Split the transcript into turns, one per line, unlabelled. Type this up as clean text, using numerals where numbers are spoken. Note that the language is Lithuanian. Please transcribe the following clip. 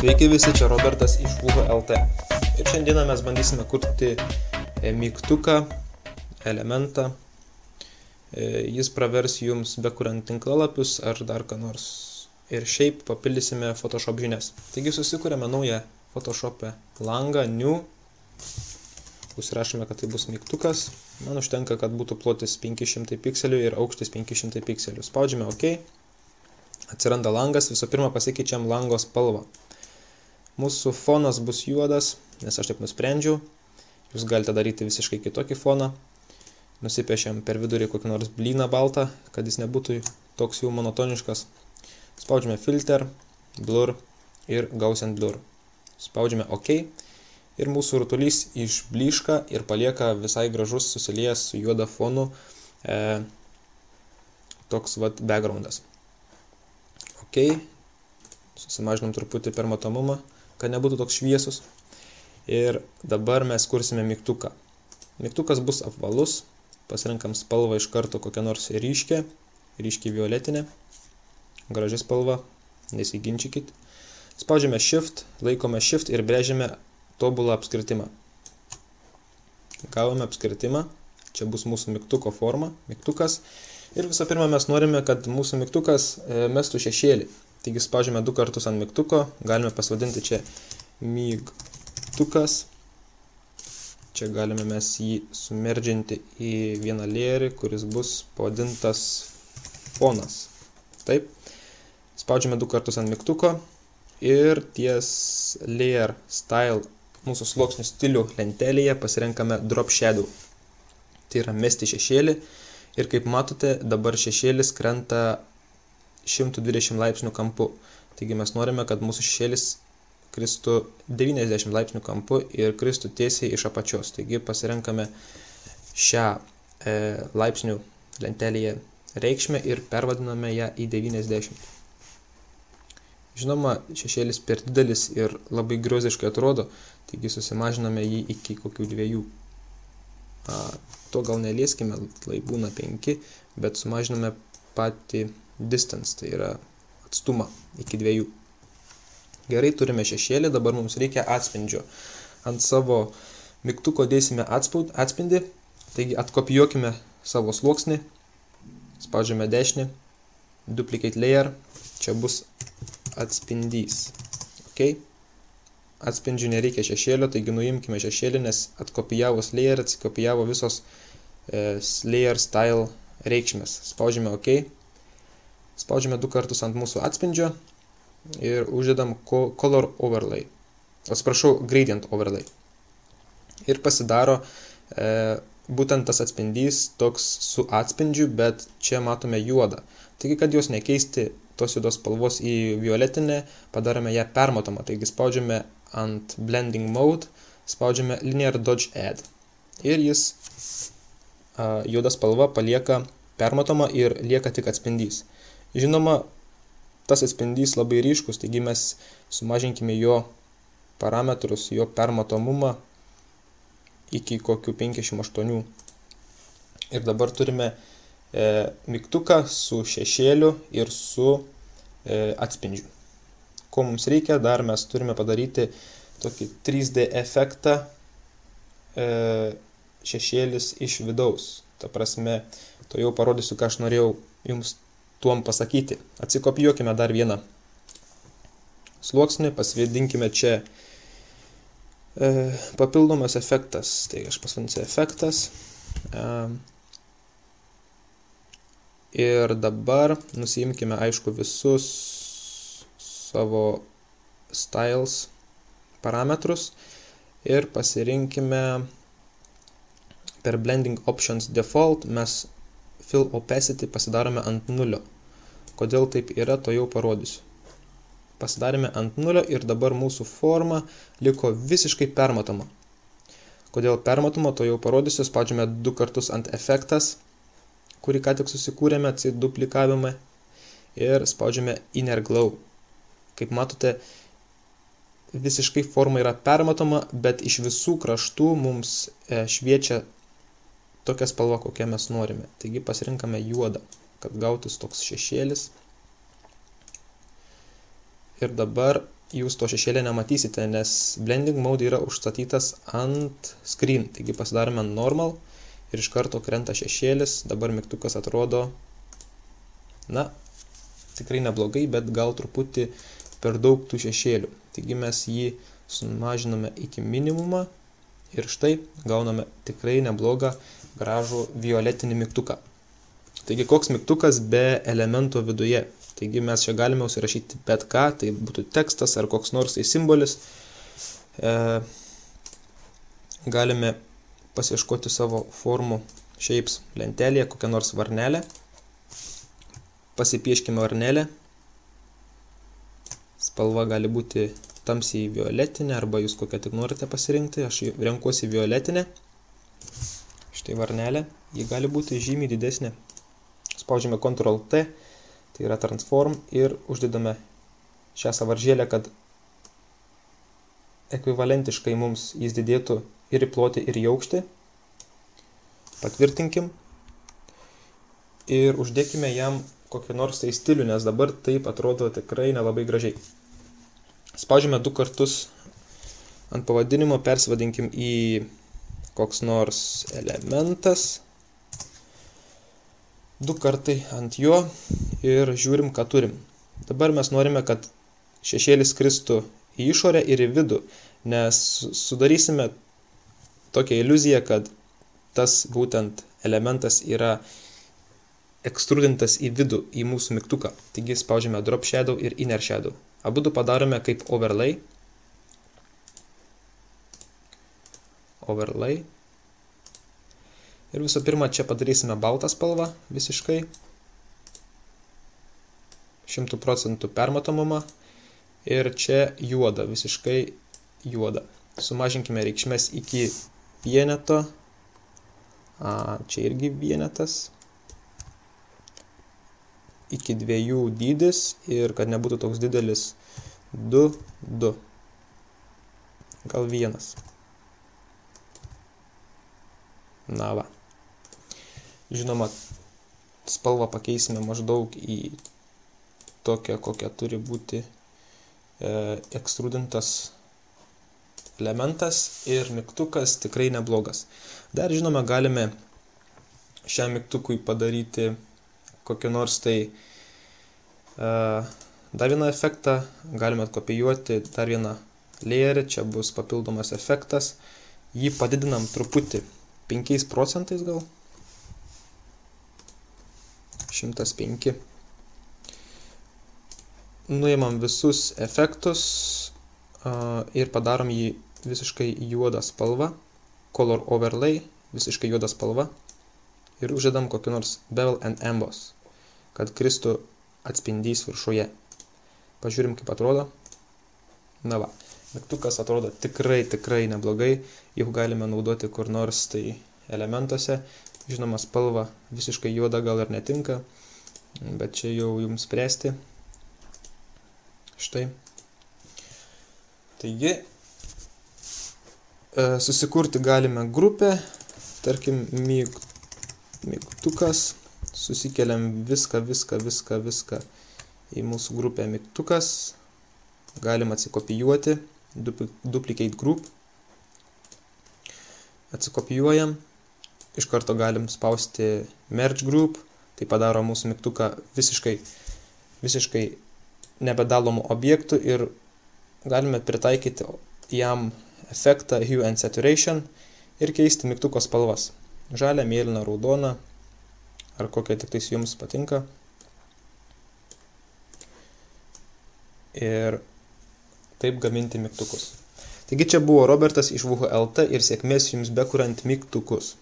Sveiki visi, čia Robertas iš Fluho LT. Ir šiandieną mes bandysime kurti mygtuką, elementą. Jis pravers jums bekuriant tinklalapius ar dar ką nors. Ir šiaip papildysime Photoshop žinias. Taigi susikūrėme naują Photoshop langą, New. Užsirašome, kad tai bus mygtukas. Man užtenka, kad būtų plotis 500 pikselių ir aukštis 500 pikselių. Spaudžiame OK. Atsiranda langas, visų pirma pasikeičiam lango spalvą. Mūsų fonas bus juodas, nes aš taip nusprendžiau. Jūs galite daryti visiškai kitokį foną. Nusipiešiam per vidurį kokį nors blyną baltą, kad jis nebūtų toks jau monotoniškas. Spaudžiame Filter, Blur ir Gaussian Blur. Spaudžiame OK. Ir mūsų rutulys išblyška ir palieka visai gražus susiliejęs su juoda fonu toks vat backgroundas. OK. Susimažinam truputį per matomumą, kad nebūtų toks šviesus. Ir dabar mes kursime mygtuką. Mygtukas bus apvalus. Pasirinkam spalvą iš karto kokią nors ryškiai violetinę. Graži spalva, nesiginčykit. Spaudžiame Shift, laikome Shift ir brėžiame tobulą apskritimą. Gavome apskritimą. Čia bus mūsų mygtuko forma, mygtukas. Ir visą pirma mes norime, kad mūsų mygtukas mestų šešėlį. Taigi spaudžiame 2 kartus ant mygtuko, galime pasvadinti čia mygtukas. Čia galime mes jį sumerdžinti į vieną layerį, kuris bus pavadintas fonas. Taip. Spaudžiame 2 kartus ant mygtuko ir ties layer style mūsų sluoksnių stilių lentelėje pasirenkame drop shadow. Tai yra mesti šešėlį ir kaip matote dabar šešėlis krenta 120 laipsnių kampu. Taigi mes norime, kad mūsų šešėlis kristų 90 laipsnių kampu ir kristų tiesiai iš apačios. Taigi pasirenkame šią laipsnių lentelėje reikšmę ir pervadiname ją į 90. Žinoma, šešėlis per didelis ir labai grioziškai atrodo, taigi susimažiname jį iki kokių 2. To gal nelieskime, lai būna 5, bet sumažiname patį distance, tai yra atstumą iki 2. Gerai, turime šešėlį, dabar mums reikia atspindžio. Ant savo mygtuko dėsime atspindį, taigi atkopijuokime savo sluoksnį, spaudžiame dešinį, duplicate layer, čia bus atspindys. Okay. Atspindžių nereikia šešėlio, taigi nuimkime šešėlį, nes atkopijavus layer atsikopijavo visos layer style reikšmės. Spaudžiame OK. Spaudžiame 2 kartus ant mūsų atspindžio ir uždedam color overlay. Atsiprašau, gradient overlay. Ir pasidaro būtent tas atspindys toks su atspindžiu, bet čia matome juodą. Taigi, kad jos nekeisti tos juodos spalvos į violetinę, padarome ją permatomą. Taigi spaudžiame ant blending mode, spaudžiame linear dodge add. Ir jis juoda spalva palieka permatomą ir lieka tik atspindys. Žinoma, tas atspindys labai ryškus, taigi mes sumažinkime jo parametrus, jo permatomumą iki kokių 58. Ir dabar turime mygtuką su šešėliu ir su atspindžiu. Ko mums reikia, dar mes turime padaryti tokį 3D efektą šešėlis iš vidaus. Ta prasme, to jau parodysiu, ką aš norėjau jums tuom pasakyti. Atsikopijuokime dar vieną sluoksnį, pasivedinkime čia papildomas efektas. Tai aš pasvadinsiu efektas. Ir dabar nusiimkime, aišku, visus savo styles parametrus ir pasirinkime per blending options default mes fill opacity pasidarome ant 0. Kodėl taip yra, to jau parodysiu. Pasidarėme ant 0 ir dabar mūsų forma liko visiškai permatoma. Kodėl permatoma, to jau parodysiu. Spaudžiame 2 kartus ant efektas, kurį ką tik susikūrėme, atsiduplikavimą ir spaudžiame inner glow. Kaip matote, visiškai forma yra permatoma, bet iš visų kraštų mums šviečia tokia spalva, kokią mes norime. Taigi pasirinkame juodą, kad gautus toks šešėlis. Ir dabar jūs to šešėlio nematysite, nes blending mode yra užstatytas ant screen. Taigi pasidarome normal ir iš karto krenta šešėlis. Dabar mygtukas atrodo, na, tikrai neblogai, bet gal truputį per daug tų šešėlių. Taigi mes jį sumažiname iki minimumą ir štai gauname tikrai neblogą gražų violetinį mygtuką. Taigi koks mygtukas be elemento viduje? Taigi mes čia galime užsirašyti bet ką, tai būtų tekstas ar koks nors tai simbolis. Galime pasieškoti savo formų shapes lentelėje, kokią nors varnelę. Pasipieškime varnelę. Spalva gali būti tamsiai violetinė arba jūs kokią tik norite pasirinkti. Aš renkuosi violetinę. Štai varnelė. Ji gali būti žymiai didesnė. Spaudžiame Ctrl T, tai yra transform ir uždedame šią sąvaržėlę, kad ekvivalentiškai mums jis didėtų ir į plotį, ir į aukštį. Patvirtinkim. Ir uždėkime jam kokį nors tai stilių, nes dabar taip atrodo tikrai nelabai gražiai. Spaudžiame 2 kartus ant pavadinimo, persivadinkim į koks nors elementas. 2 kartai ant jo ir žiūrim, ką turim. Dabar mes norime, kad šešėlis kristų į išorę ir į vidų, nes sudarysime tokią iliuziją, kad tas būtent elementas yra ekstrudintas į vidų, į mūsų mygtuką. Taigi spaudžiame Drop Shadow ir Inner Shadow. Abudu padarome kaip overlay. Overlay. Ir visų pirma, čia padarysime baltą spalvą visiškai. 100% permatomumą. Ir čia juoda, visiškai juoda. Sumažinkime reikšmes iki vieneto. Čia irgi vienetas. Iki 2 dydis ir kad nebūtų toks didelis 2, 2. Gal 1. Na va. Žinoma, spalvą pakeisime maždaug į tokią, kokią turi būti ekstrudintas elementas ir mygtukas tikrai neblogas. Dar žinoma, galime šiam mygtukui padaryti kokį nors tai dar vieną efektą. Galime atkopijuoti dar vieną layerį, čia bus papildomas efektas. Jį padidinam truputį 5% gal. 105. Nuimam visus efektus ir padarom jį visiškai juodą spalvą. Color overlay, visiškai juoda spalva. Ir uždedam kokį nors bevel and emboss, kad kristų atspindys viršuje. Pažiūrim, kaip atrodo. Na va, mygtukas atrodo tikrai neblogai. Jau galime naudoti kur nors tai elementuose. Žinoma, spalva visiškai juoda gal ir netinka, bet čia jau jums spręsti. Štai. Taigi, susikurti galime grupę, tarkim, mygtukas, susikeliam viską į mūsų grupę mygtukas, galim atsikopijuoti, duplicate group, atsikopijuojam, iš karto galim spausti merge group, tai padaro mūsų mygtuką visiškai nebedalomų objektų ir galime pritaikyti jam efektą Hue and Saturation ir keisti mygtuko spalvas. Žalia, mėlyna, raudona, ar kokia tik tais jums patinka. Ir taip gaminti mygtukus. Taigi čia buvo Robertas iš VuHu LT ir sėkmės jums bekuriant mygtukus.